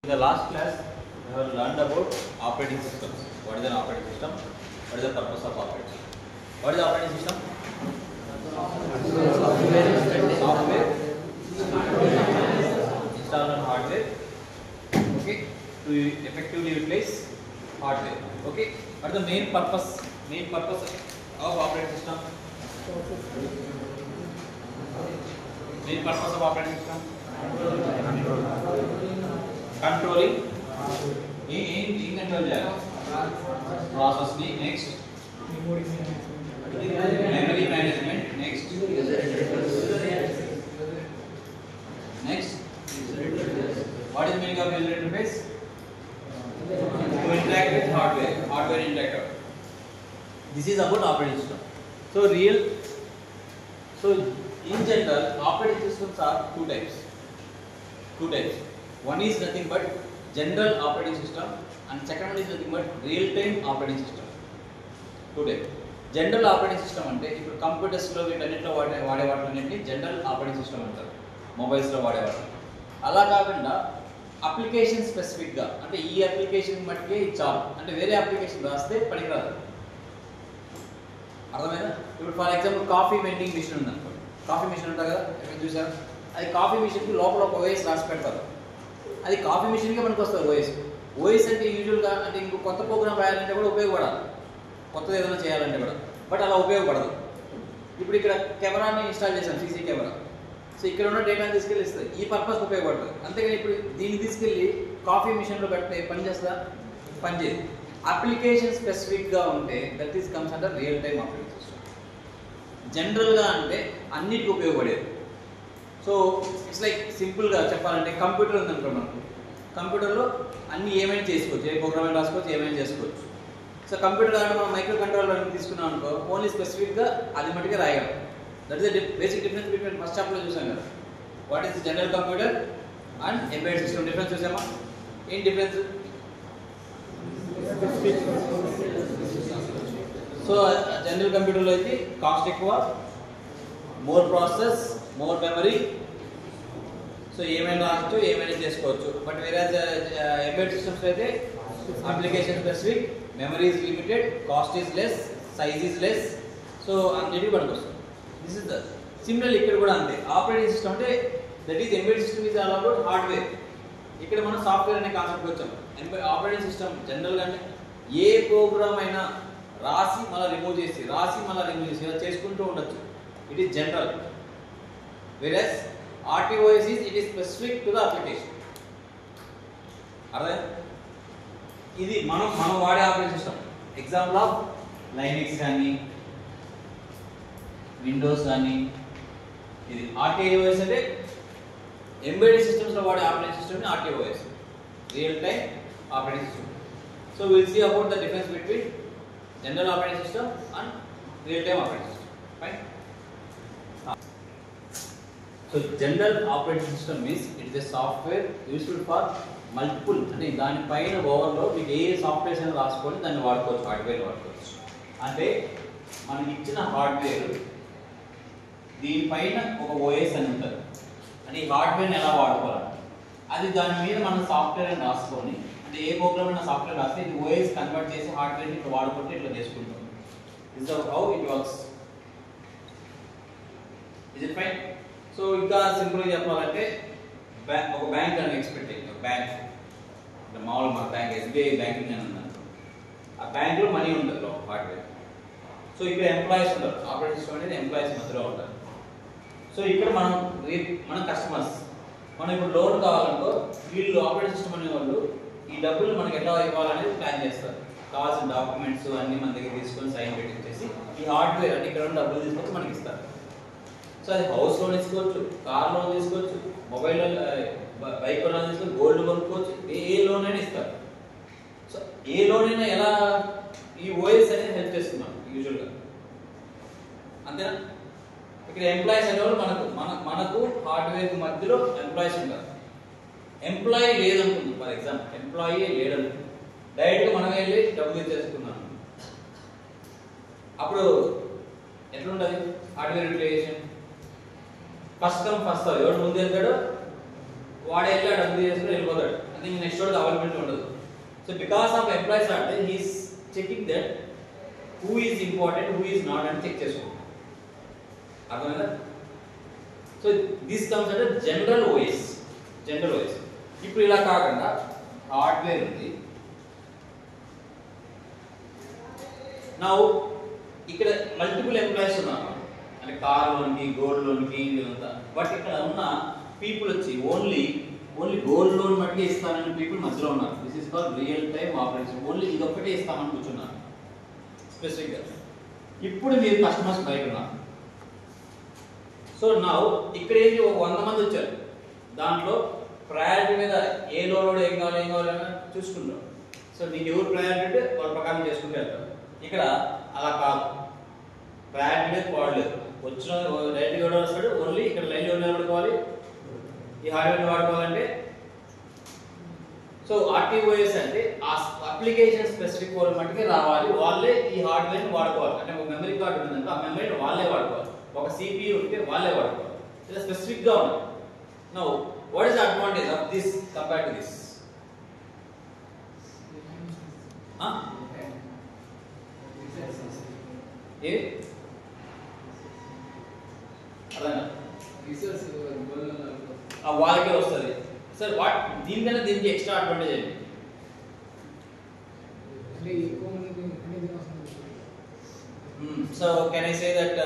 In the last class, we have learned about operating systems. What is an operating system? What is the purpose of operating system? What is the operating system? Software installed on hardware. Okay, to effectively replace hardware. Okay, what is the main purpose? Main purpose of operating system. Main purpose of operating system. Controlling. In control process. Next. Memory management. Next. Next. What is the meaning of user interface? To interact with hardware. Hardware interactor. This is about operating system. So in general, operating systems are two types. One is nothing but general operating system, and second one is nothing but real-time operating system. General operating system ante ఇప్పుడు computers లో వీటన్నిటిలో వాడే వాటిని general operating system అంటారు. Mobiles లో వాడేవారు. అలా కాకుండా అప్లికేషన్ స్పెసిఫిక్ గా అంటే ఈ అప్లికేషన్ మట్టుకే చాలు, అంటే వేరే అప్లికేషన్ రాస్తే పనికిరాదు. అర్థమైందా? ఇప్పుడు for example coffee vending machine ఉంది అనుకోండి. కాఫీ మిషన్ ఉంటుంది కదా, ఎక్కడ చూసారు? అది కాఫీ మిషన్కి లోపల ఒక ఓఎస్ రాసి పెడతారు. అది కాఫీ మిషన్కే మనకు వస్తుంది ఓఎస్ అంటే యూజువల్గా అంటే ఇంకో కొత్త ప్రోగ్రామ్ రాయాలంటే కూడా ఉపయోగపడాలి, కొత్తది ఏదైనా చేయాలంటే కూడా, బట్ అలా ఉపయోగపడదు. ఇప్పుడు ఇక్కడ కెమెరాని ఇన్స్టాల్ చేశాను, సీసీ కెమెరా. సో ఇక్కడ ఉన్న డేటాని తీసుకెళ్ళి ఇస్తుంది, ఈ పర్పస్కి ఉపయోగపడుతుంది. అంతేగాని ఇప్పుడు దీన్ని తీసుకెళ్ళి కాఫీ మిషన్లో పెడితే పని చేస్తా, పని చేయదు. అప్లికేషన్ స్పెసిఫిక్గా ఉంటే that is comes under real time operating system. జనరల్గా అంటే అన్నిటికీ ఉపయోగపడేది. సో ఇట్స్ లైక్ సింపుల్గా చెప్పాలంటే కంప్యూటర్ ఉందనుకో, మనకు కంప్యూటర్లో అన్ని ఏమైనా చేసుకోవచ్చు, ఏ ప్రోగ్రామ్ రాసుకోవచ్చు, ఏమైనా చేసుకోవచ్చు. సో కంప్యూటర్ కాబట్టి మనం మైక్రో కంట్రోలర్ తీసుకున్నాం అనుకో, ఓన్లీ స్పెసిఫిక్గా అది మటుకే రాయగలం. That is the basic difference between first చాప్టర్లో చూసాం కదా, what is general computer and embedded system. Difference చూసామా? ఏం డిఫరెన్స్? సో జనరల్ కంప్యూటర్లో అయితే కాస్ట్ ఎక్కువ, more process, more memory, so ఏమైనా రావచ్చు, ఏమైనా చేసుకోవచ్చు. బట్ వేరే ఎంబెడెడ్ సిస్టమ్స్ అయితే application specific, memory is limited, cost is less, size is less, so అన్నిటికీ పనికి వస్తుంది. This is the similar. ఇక్కడ కూడా అంతే. ఆపరేటింగ్ సిస్టమ్ అంటే that is embedded system is all about hardware. ఇక్కడ మనం సాఫ్ట్వేర్ అనే కాన్సెప్ట్ వచ్చాం. ఆపరేటింగ్ సిస్టమ్ జనరల్గా అంటే ఏ ప్రోగ్రామ్ అయినా రాసి మళ్ళీ రిమూవ్ చేసి ఇలా చేసుకుంటూ ఉండొచ్చు. It is general. whereas RTOS is it is specific to the application. అర్థం? ఇది మనం వాడే operating system. Example of Linux కానీ విండోస్ కానీ, ఇది RTOS అంటే ఎంబెడెడ్ సిస్టమ్స్లో వాడే ఆపరేటింగ్ సిస్టమ్ని RTOS, real time operating system. So will see about the difference between general operating system and real time operating system. Fine. So general operating system means it is a software useful for multiple, అంటే దానిపైన ఓవర్లో మీకు ఏ softwares అయినా రాసుకొని దాన్ని వాడుకోవచ్చు, hardware వాడుకోవచ్చు. అంటే మనకి ఇచ్చిన హార్డ్వేర్ దీనిపైన ఒక ఓఎస్ అని ఉంటుంది, అంటే ఈ హార్డ్వేర్ని ఎలా వాడుకోవాలి అది దాని మీద మనం సాఫ్ట్వేర్ అని రాసుకొని, అంటే ఏ ప్రోగ్రామ్ అయినా సాఫ్ట్వేర్ రాస్తే ఇది ఓఎస్ కన్వర్ట్ చేసి హార్డ్వేర్ని ఇట్లా వాడుకుంటే ఇట్లా చేసుకుంటాం. Is the how it works. Is it fine? So ఇంకా సింపుల్గా చెప్పాలంటే ఒక బ్యాంక్ అని ఎక్స్పెక్ట్ చేయండి. ఒక బ్యాంక్ అంటే మామూలు మన బ్యాంక్ ఎస్బీఐ బ్యాంకింగ్ అని ఉన్నాను. ఆ బ్యాంక్లో మనీ ఉంటుంది హార్డ్వేర్. సో ఇక్కడ ఎంప్లాయీస్ ఉంటారు. ఆపరేటింగ్ సిస్టమ్ అనేది ఎంప్లాయీస్ మధ్యలో ఉంటారు. సో ఇక్కడ మనం కస్టమర్స్, మనం ఇప్పుడు లోన్ కావాలనుకో, వీళ్ళు ఆపరేటింగ్ సిస్టమ్ అనే వాళ్ళు ఈ డబ్బులు మనకి ఎట్లా ఇవ్వాలనేది ప్లాన్ చేస్తారు. కావాల్సిన డాక్యుమెంట్స్ అన్ని మన దగ్గర తీసుకొని సైన్ పెట్టించేసి ఈ హార్డ్వేర్ అంటే ఇక్కడ డబ్బులు తీసుకొచ్చి మనకి ఇస్తారు. సో అది హౌస్ లోన్ తీసుకోవచ్చు, కార్ లోన్ తీసుకోవచ్చు, మొబైల్ బైక్ లోన్ తీసుకోవచ్చు, గోల్డ్ కొనుక్కోవచ్చు, ఏ లోన్ అయినా ఇస్తారు. సో ఏ లోన్ అయినా ఎలా ఈ ఓఎస్ అనేది హెల్ప్ చేస్తున్నాం యూజువల్గా, అంతేనా? ఇక్కడ ఎంప్లాయీస్ అనేవాళ్ళు మనకు హార్డ్వేర్ మధ్యలో ఎంప్లాయీస్ ఉంటారు. ఎంప్లాయీ లేదనుకుంది, ఫర్ ఎగ్జాంపుల్ ఎంప్లాయీ లేదనుకుంది, డైరెక్ట్గా మనం వెళ్ళి డబ్బులు ఇచ్చేసుకున్నాం. అప్పుడు ఎట్లుంటుంది hardware utilization? First come first serve. ఎవడు ముందు వెళ్తాడో వాడు వెళ్ళాడు, డబ్బులు చేసుకుని వెళ్ళిపోతాడు. అది నెక్స్ట్ రోజు అవైలబిలిటీ ఉండదు. సో బికాస్ ఆఫ్ ఎంప్లాయీస్ అంటే he's checking that who is important who is not అని చెక్ చేసుకుంటాం. అర్థమైందా? సో దిస్ కమ్స్ అంటే జనరల్ ఓఎస్. ఇప్పుడు ఇలా కాకుండా హార్డ్వేర్ ఉంది. నా ఇక్కడ మల్టిపుల్ ఎంప్లాయీస్ ఉన్నారు, అంటే కార్ లోన్కి గోల్డ్ లోన్కి ఇదంతా. బట్ ఇక్కడ ఉన్న పీపుల్ వచ్చి ఓన్లీ గోల్డ్ లోన్ మట్టుకే ఇస్తానని పీపుల్ మధ్యలో ఉన్నారు. This is called real time operation. Only ఇదొక్కటే ఇస్తామని కూర్చున్నారు స్పెసిఫిక్గా. ఇప్పుడు మీరు కస్టమర్స్ బయట ఉన్నారు. సో నా ఇక్కడ ఏంటి, ఒక 100 మంది వచ్చారు. దాంట్లో ప్రయారిటీ మీద ఏ లోన్ ఏం కావాలి చూసుకుంటాం. సో నీకు ఎవరు ప్రయారిటీ అంటే వాళ్ళ ప్రకారం చేసుకుంటూ వెళ్తారు. ఇక్కడ అలా కాదు, ప్రయారిటీ మీద వాడలేదు. వచ్చిన రైట్ ఎవడో వస్తాడు, ఓన్లీ ఇక్కడ లైన్ ఎవరు వాడుకోవాలి, ఈ హార్డ్వేర్ వాడుకోవాలంటే. సో ఆర్టీఓఎస్ అంటే ఆ అప్లికేషన్ స్పెసిఫిక్ వాళ్ళు మట్టుకే రావాలి, వాళ్ళే ఈ హార్డ్వేర్ని వాడుకోవాలి. అంటే ఒక మెమరీ కార్డు ఉందంటే ఆ మెమరీని వాళ్ళే వాడుకోవాలి, ఒక సిపియూ ఉంటే వాళ్ళే వాడుకోవాలి. ఇలా స్పెసిఫిక్గా ఉన్నాయి. Now what is the advantage of this compare to this? వాళ్ళకే వస్తుంది సార్. వాట్ దీనికన్నా దీనికి ఎక్స్ట్రా అడ్వాంటేజ్ ఏంటి? So can I say that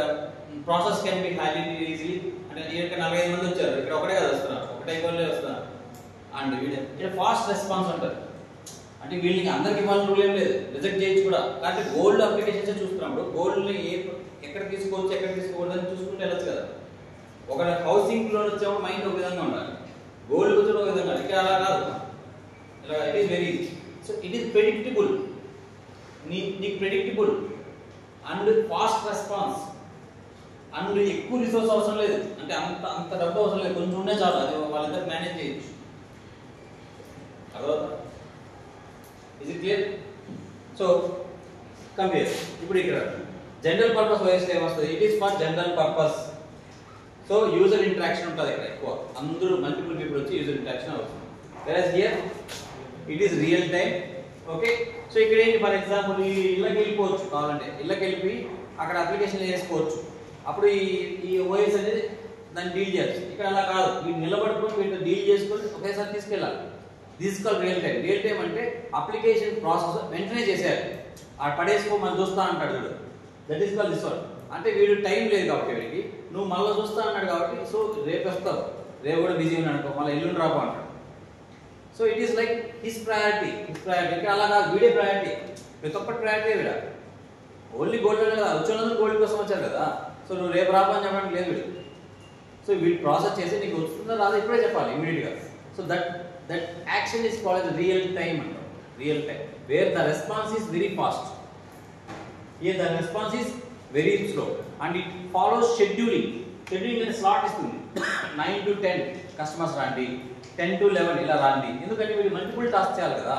process can be handled easily. అంటే ఇక్కడ 45 మంది వచ్చారు, ఇక్కడ ఒకటే కదా వస్తున్నారు, ఒకటే వాళ్ళే వస్తున్నారు. అండ్ ఇక్కడ ఫాస్ట్ రెస్పాన్స్ ఉంటుంది. అంటే వీళ్ళకి అందరికి ఇవ్వాలని రూల్ ఏం లేదు, రిజెక్ట్ చేయొచ్చు కూడా. కాబట్టి గోల్డ్ అప్లికేషన్స్ చూస్తున్నప్పుడు గోల్డ్ని ఎక్కడ తీసుకోవచ్చు ఎక్కడ తీసుకోకూడదు అని చూసుకుంటే వెళ్ళచ్చు కదా. ఒక హౌసింగ్ లోన్ వచ్చేప్పుడు మైండ్ ఒక విధంగా ఉండాలి, గోల్డ్ వచ్చి ఒక విధంగా. ఇక్కడ అలా కాదు, ఇలా it is very easy. So it is predictable, నీకు predictable and fast response and ఎక్కువ రిసోర్స్ అవసరం లేదు. అంటే అంత డబ్బు అవసరం లేదు, కొంచెం ఉండే చాలు, అది వాళ్ళందరూ మేనేజ్ చేయొచ్చు. అదవుతా? Is it clear? So come here. ఇప్పుడు ఇక్కడ జనరల్ పర్పస్ ఓఎస్ ఏమొస్తుంది? It is for general purpose. So user interaction ఉంటుంది ఇక్కడ ఎక్కువ, అందరూ మల్టిపుల్ పీపుల్ వచ్చి యూజర్ ఇంటరాక్షన్ అవుతుంది. Versus here it is real time. Okay, so ఇక్కడ ఏంటి, ఫర్ ఎగ్జాంపుల్ ఈ ఇళ్ళకి వెళ్ళిపోవచ్చు, కావాలంటే ఇళ్ళకి వెళ్ళిపోయి అక్కడ అప్లికేషన్ చేసుకోవచ్చు. అప్పుడు ఈ ఓఎస్ అనేది దాన్ని డీల్ చేయొచ్చు. ఇక్కడ అలా కాదు, వీటిని నిలబడుకొని వీటిని డీల్ చేసుకొని ఒకేసారి తీసుకెళ్ళాలి. This call real time. Real time అంటే అప్లికేషన్ ప్రాసెస్ వెంటనే చేసేయాలి. ఆ పడేసుకో మనం చూస్తా అంటాడు చూడు, that is call this one. అంటే వీడు టైం లేదు కాబట్టి వీడికి, నువ్వు మళ్ళీ చూస్తా అన్నాడు కాబట్టి, సో రేపు వస్తావు, రేపు కూడా బిజీ ఉన్నాడు అనుకో, మళ్ళీ ఎల్లుండి రాపో అంటాడు. So it is like his priority. ఇక్కడ అలా కాదు, వీడే ప్రయారిటీ, ప్రతి ఒక్కటి ప్రయారిటీ వీడ. ఓన్లీ గోల్డ్ అనే కదా, వచ్చినందుకు గోల్డ్ కోసం వచ్చారు కదా. సో నువ్వు రేపు రాపో అని చెప్పడానికి లేదు వీడు. సో వీడు ప్రాసెస్ చేసి నీకు వస్తుందో రాదో ఇప్పుడే చెప్పాలి ఇమీడియట్గా. So that action is called real time అంటారు. Real time where the response is very fast, here the response is very slow and it follows scheduling. Scheduling అనే స్లాట్ ఇస్తుంది. 9 to 10 కస్టమర్స్ రండి, 10 to 11 ఇలా రండి. ఎందుకంటే వీళ్ళు మల్టిపుల్ టాస్క్ చేయాలి కదా.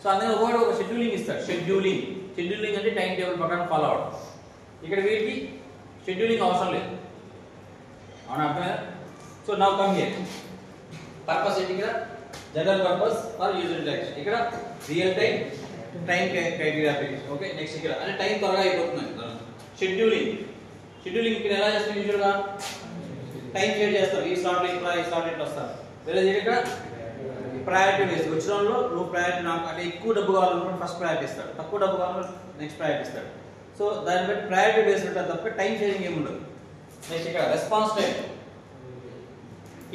సో అందుకని ఒక షెడ్యూలింగ్ ఇస్తాడు. షెడ్యూలింగ్ అంటే టైం టేబుల్ ప్రకారం ఫాలో అవడం. ఇక్కడ వీటికి షెడ్యూలింగ్ అవసరం లేదు. అవునా, అర్థమైందా? So now come here. Purpose ఏంటి ఇక్కడ? General purpose for user interaction. ఇక్కడ real time criteria application. Okay, next ఇక్కడ అంటే టైం త్వరగా అయిపోతుంది. షెడ్యూలింగ్ ఇక్కడ ఎలా చేస్తారు? యూజువల్గా టైం షేర్ చేస్తారు. ఈ స్లాట్లో ఈ స్లాట్ ఇట్లా వస్తారు. వేరే ఇక్కడ ప్రయారిటీ వేసి వచ్చిన వాళ్ళు నువ్వు ప్రయారిటీ, నాకు అంటే ఎక్కువ డబ్బు కావాలనుకుంటే ఫస్ట్ ప్రయారిటీ ఇస్తాడు, తక్కువ డబ్బు కావాలంటే నెక్స్ట్ ప్రయారిటీ ఇస్తాడు. సో దాన్ని బట్టి ప్రయారిటీ బేస్ ఉంటుంది తప్ప టైం షేరింగ్ ఏమి ఉండదు. నెక్స్ట్ ఇక్కడ response time.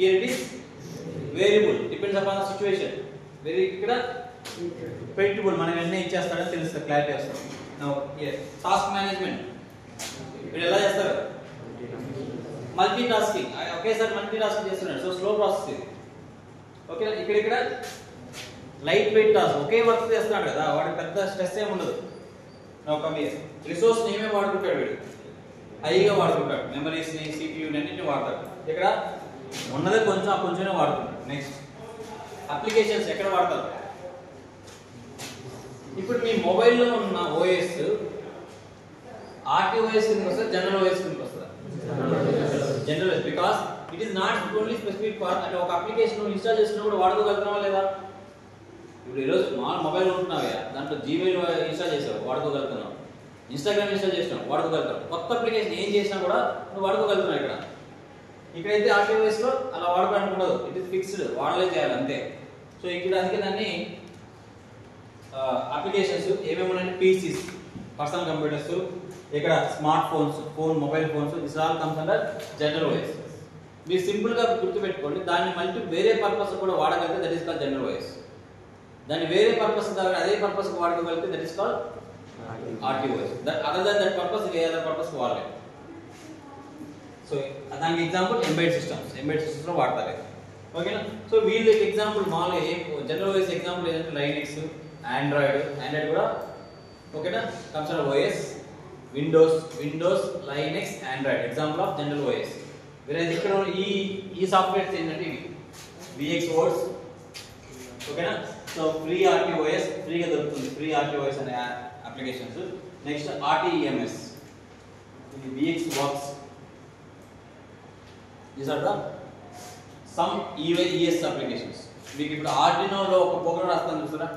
Here it is variable, depends upon the situation. ఇక్కడ ప్రెడిక్టబుల్, మనం వెంటనే ఇచ్చేస్తాడని తెలుస్తుంది, క్లారిటీ వస్తుంది. Now here task management. వీళ్ళు ఎలా చేస్తారు? మల్టీ టాస్కింగ్, ఒకేసారి మల్టీ టాస్కింగ్ చేస్తున్నాడు. సో స్లో ప్రాసెస్ ఇది. ఓకే, ఇక్కడ లైట్ వెయిట్ టాస్క్, ఒకే వర్క్ చేస్తున్నాడు కదా, వాడికి పెద్ద స్ట్రెస్ ఏమి ఉండదు. రిసోర్స్ ఏమేమి వాడుకుంటాడు వీడు? హైగా వాడుకుంటాడు, మెమరీస్ని, సిపియూని అన్నింటిని వాడతాడు. ఇక్కడ ఉన్నదే కొంచెమే వాడుకుంటాడు. నెక్స్ట్ అప్లికేషన్స్ ఎక్కడ వాడతారు? ఇప్పుడు మీ మొబైల్లో ఉన్న ఓఎస్ ఆర్టీఓఎస్ కిందకి వస్తుంది, జనరల్ ఓఎస్ కిందకి వస్తుంది. General OS because it is not only specific for, అంటే ఒక అప్లికేషన్ ఇన్స్టాల్ చేసినప్పుడు వాడుకోగలుగుతామా లేదా? ఇప్పుడు ఈరోజు మొబైల్ ఉంటున్నావా, దాంట్లో జీమెయిల్ ఇన్స్టాల్ చేసావు, వాడుకోగలుగుతున్నావు. ఇన్స్టాగ్రామ్ ఇన్స్టాల్ చేసినావు, వాడుకోగలుగుతావు. కొత్త అప్లికేషన్ ఏం చేసినా కూడా నువ్వు వాడుకోగలుగుతున్నావు. ఇక్కడైతే ఆర్టీఓఎస్లో అలా వాడుకోవడానికి ఉండదు. ఇట్ ఇస్ ఫిక్స్డ్, వాడలే చేయాలి అంతే. సో ఇక్కడ అందుకే దాన్ని అప్లికేషన్స్ ఏమేమి ఉన్నాయంటే పీసీస్, పర్సనల్ కంప్యూటర్స్, ఇక్కడ smart phones, mobile phones, this all comes under general OS. మీరు సింపుల్గా గుర్తుపెట్టుకోండి, దాన్ని మళ్ళీ వేరే పర్పస్ కూడా వాడగలిగితే that is call general OS. దాన్ని వేరే పర్పస్ అదే పర్పస్ వాడుకోగలిగితే that is call RTOS. Other than that purpose ఏ అదర్ పర్పస్ వాడలేదు. సో దానికి ఎగ్జాంపుల్ ఎంబెడెడ్ సిస్టమ్స్ లో వాడతారు. ఓకేనా? సో వీళ్ళకి ఎగ్జాంపుల్ మామూలుగా జనరల్ ఓఎస్ ఎగ్జాంపుల్ ఏంటంటే లైనక్స్, ఆండ్రాయిడ్ కూడా ఓకేనా comes under OS. Windows, Linux, Android example of general OS. వేరే ఇక్కడ ఈ సాఫ్ట్వేర్స్ ఏంటంటే ఇవి VxWorks, ఓకేనా? సో ఫ్రీ ఆర్టీఓఎస్, ఫ్రీగా దొరుకుతుంది, ఫ్రీ ఆర్టీఓఎస్ అనే అప్లికేషన్స్. నెక్స్ట్ RTEMS, ఇది VxWorks. These are the some ES applications. మీకు ఇప్పుడు ఆర్డినోలో ఒక ప్రోగ్రామ్ రాస్తాను చూసారా,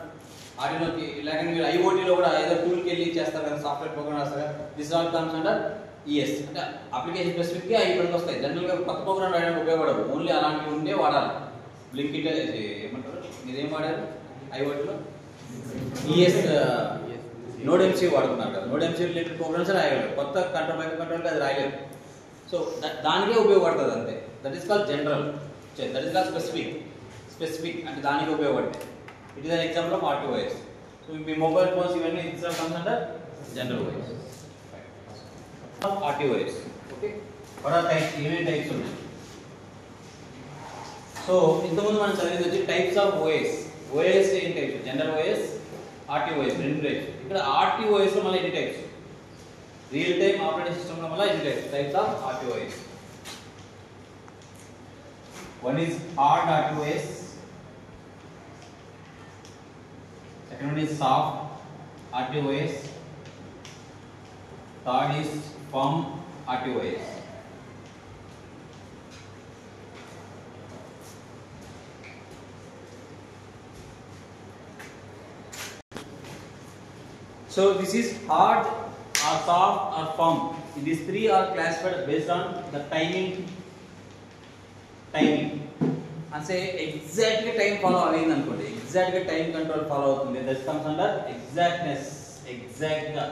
ఆర్డినోకి లేకపోతే మీరు ఐఓటీలో కూడా ఏదో టూల్కి వెళ్ళి చేస్తారు కదా, సాఫ్ట్వేర్ ప్రోగ్రామ్ రాస్తారు. This all comes under ES. అంటే అప్లికేషన్ స్పెసిఫిక్గా ఇప్పటికి వస్తాయి. జనరల్గా కొత్త ప్రోగ్రామ్ రాయడానికి ఉపయోగపడదు, ఓన్లీ అలాంటివి ఉండే వాడాలి. బ్లింకిట్ ఏమంటారు, మీరేం వాడారు ఐఓటీలో? ES NodeMCU వాడుతున్నారు కదా, NodeMCU రిలేటెడ్ ప్రోగ్రామ్స్ రాయగలరు. కొత్త కంట్రోల్కి అది రాయలేదు. సో దానికే ఉపయోగపడుతుంది అంతే. That is call general, that is call specific అంటే దానికి ఉపయోగపడుతుంది. It is an example of RTOS. So మీ మొబైల్ ఫోన్స్ ఇవన్నీ it's comes under general OS. RTOS okay. what are types, ఏమేమి టైప్స్ ఉన్నాయి? సో ఇంతకుముందు మనం చదివేది వచ్చి టైప్స్ ఆఫ్ ఓఎస్. ఓఎస్ ఏం టైప్స్? జనరల్ ఓఎస్, ఆర్టీఓఎస్, రెండు టైప్స్. ఇక్కడ ఆర్టీఓఎస్ లో మళ్ళీ ఎన్ని types? Real time operating system లో మళ్ళీ ఎన్ని types of ఆర్టీఓఎస్? One is hard RTOS, second one is soft RTOS, third is firm RTOS. So this is hard or soft or firm. These three are classified based on the timing అంటే ఎగ్జాక్ట్గా time follow అయ్యింది అనుకోండి, ఎగ్జాక్ట్గా time control follow అవుతుంది. That comes under exactness. ఎగ్జాక్ట్గా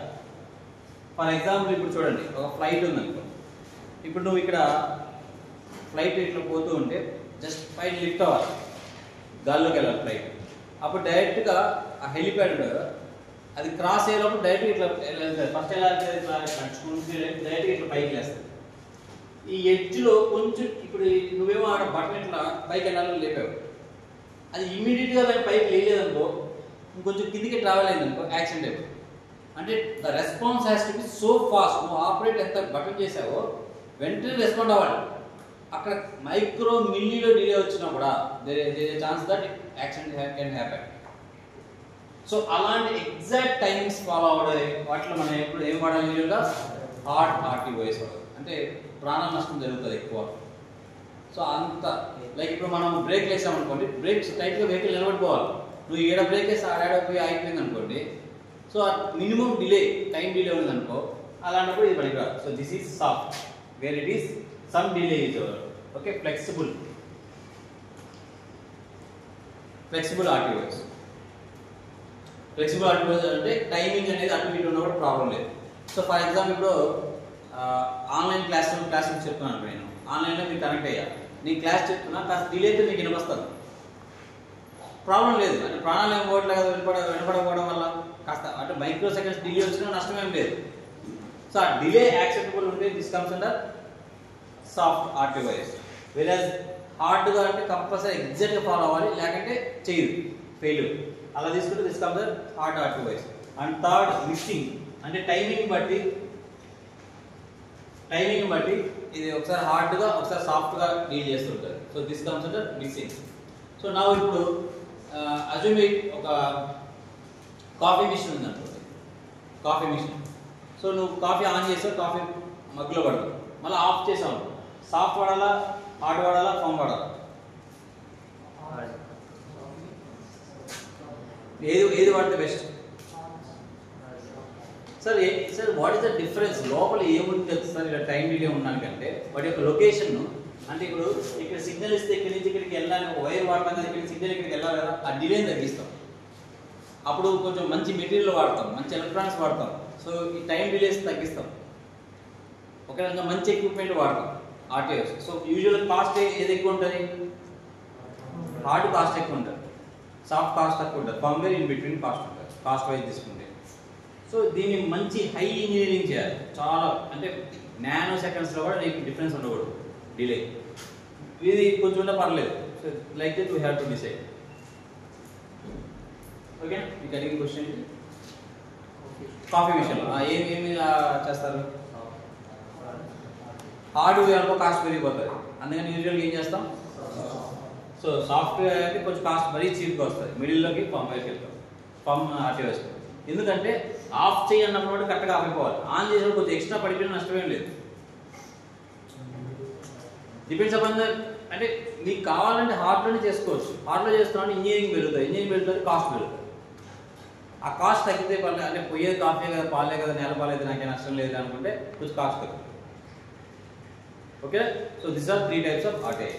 for example ఇప్పుడు చూడండి, ఒక ఫ్లైట్ ఉంది అనుకో. ఇప్పుడు నువ్వు ఇక్కడ ఫ్లైట్ ఇట్లా పోతూ ఉంటే జస్ట్ పైన లిఫ్ట్ అవ్వాలి, గాల్లోకి వెళ్ళాలి ఫ్లైట్. అప్పుడు డైరెక్ట్గా ఆ హెలిప్యాడ్ అది క్రాస్ అయ్యేటప్పుడు డైరెక్ట్ ఇట్లా ఫస్ట్ ఎలా నడుచుకుంటే డైరెక్ట్గా ఇట్లా పైకి లేస్తుంది. ఈ ఎడ్జ్లో కొంచెం ఇప్పుడు నువ్వేమో ఆడ బటన్ ఇట్లా పైకి వెళ్ళాలని లేపావు, అది ఇమీడియట్గా దాని పైకి లేదనుకో, ఇంకొంచెం కిందికి ట్రావెల్ అయిందనుకో యాక్సిడెంట్ అయిపోతుంది. అంటే the response has to be so fast. నువ్వు ఆపరేట్ ఎంత బటన్ చేసావో వెంటనే రెస్పాండ్ అవ్వాలి. అక్కడ మైక్రో మిల్లీలో డిలే వచ్చినా కూడా there chance that accident can happen. So అలాంటి ఎగ్జాక్ట్ టైమింగ్స్ ఫాలో అవ్వడం వాటిలో మనం ఎప్పుడు ఏం వాడాలి? యూజువల్గా హార్డ్ ఆర్టీఓఎస్ వాడాలి. అంటే ప్రాణ నష్టం జరుగుతుంది ఎక్కువ. సో అంత లైక్ ఇప్పుడు మనం బ్రేక్ వేసామనుకోండి, బ్రేక్ టైట్గా వెహికల్ నిలబడిపోవాలి. నువ్వు ఏడ బ్రేక్ వేసి ఆడాడపోయి ఆగిపోయింది అనుకోండి, so minimum delay, time delay ఉంది అనుకో, అలాంటప్పుడు ఇది పనికిరాదు. So this is soft where it is some delay is okay. Flexible RTOS. Flexible RTOS అంటే టైమింగ్ అనేది అటు ఇటు ఉన్నప్పుడు ప్రాబ్లం లేదు. సో ఫర్ ఎగ్జాంపుల్ ఇప్పుడు ఆన్లైన్ క్లాస్ చెప్తున్నాను. నేను ఆన్లైన్లో మీరు కనెక్ట్ అయ్యా, నేను క్లాస్ చెప్తున్నా, కాస్త డిలే అయితే మీకు వినిపిస్తుంది, ప్రాబ్లం లేదు. అంటే ప్రాణాలు ఏం పోవట్లేదు కదా, వినపడకపోవడం వల్ల కాస్త అంటే మైక్రో సెకండ్స్ డిలే వచ్చినా నష్టం ఏం లేదు. సో ఆ డిలే యాక్సెప్టబుల్ ఉంటే దిస్ కమ్స్ అండర్ సాఫ్ట్ ఆర్టీఓఎస్. వేరేజ్ హార్డ్గా అంటే కంపల్సరీ ఎగ్జాక్ట్గా ఫాలో అవ్వాలి, లేకంటే చేయదు, ఫెయిల్యూర్. అలా తీసుకుంటే this comes under hard RTOS. And third mixing, అంటే టైమింగ్ బట్టి ఇది ఒకసారి హార్డ్గా ఒకసారి సాఫ్ట్గా డీల్ చేస్తుంటారు. So this comes under mixing. So నా ఇప్పుడు అజ్యూమ్ ఒక కాఫీ మిషన్ ఉంది అనుకోండి, కాఫీ మిషన్. సో నువ్వు కాఫీ ఆన్ చేసావు, కాఫీ మగ్గులో పడదు, మళ్ళీ ఆఫ్ చేసావు. సాఫ్ట్ వాడాలా, హార్డ్ వాడాలా, ఫామ్ వాడాలా? ఏది వాడితే best? Sir what is the difference? లోపల ఏముంది తెలుసు సార్? ఇలా టైం డిలే ఉన్నానికంటే వాటి యొక్క లొకేషన్, అంటే ఇప్పుడు ఇక్కడ సిగ్నల్ ఇస్తే ఇక్కడి నుంచి ఇక్కడికి వెళ్ళడానికి ఒక వైర్ వాడతాం కదా, ఇక్కడ సిగ్నల్ ఇక్కడికి వెళ్ళాలి కదా, ఆ డిలేని తగ్గిస్తాం. అప్పుడు కొంచెం మంచి మెటీరియల్ వాడతాం, మంచి ఎలక్ట్రానిక్స్ వాడతాం, సో ఈ టైం డిలేస్ తగ్గిస్తాం. ఒక రకంగా మంచి ఎక్విప్మెంట్ వాడతాం ఆర్టీఎస్. సో యూజువల్ కాస్ట్ ఏది ఎక్కువ ఉంటుంది? హార్డ్ కాస్ట్ ఎక్కువ ఉంటుంది, సాఫ్ట్ కాస్ట్ తక్కువ ఉంటుంది, ఫర్మ్వేర్ ఇన్ బిట్వీన్ కాస్ట్ ఉంటుంది కాస్ట్ వైజ్ తీసుకుంటే. సో దీన్ని మంచి హై ఇంజనీరింగ్ చేయాలి చాలా, అంటే నానో సెకండ్స్లో కూడా నీకు డిఫరెన్స్ ఉండకూడదు డిలే. ఇది కొంచెం ఉంటే పర్లేదు. So like that we have to decide. Okay, మీకు అడిగిన క్వశ్చన్ కాఫీ విషయంలో ఏమి చేస్తారు? హార్డ్వేర్ కాస్ట్ పెరిగిపోతుంది, అందుకని యూజువల్గా ఏం చేస్తాం? సో సాఫ్ట్వేర్ అయితే కొంచెం కాస్ట్ మరీ చీప్గా వస్తుంది, మిడిల్లోకి ఫర్మ్వేర్కి వెళ్తాం, ఫర్మ్ ఆర్టీఎస్. ఎందుకంటే ఆఫ్ చేయన్నప్పుడు కరెక్ట్గా ఆగిపోవాలి, ఆన్ చేసినప్పుడు కొంచెం ఎక్స్ట్రా పడిపోయినా నష్టమేం లేదు. డిపెండ్స్ అపాన్ ద, అంటే మీకు కావాలంటే హార్డ్లోనే చేసుకోవచ్చు. హార్డ్లో చేస్తున్నాను ఇంజనీరింగ్ పెరుగుతుంది, ఇంజనీరింగ్ పెరుగుతుంది, కాస్ట్ పెరుగుతుంది. ఆ కాస్ట్ తగ్గితే పర్లేదు, అంటే పోయేది కాఫీ కదా, పాలే కదా, నేల పాలైతే నాకే నష్టం లేదు అనుకుంటే కొంచెం కాస్ట్ తగ్గుతుంది. Okay, so this are 3 types of RTI.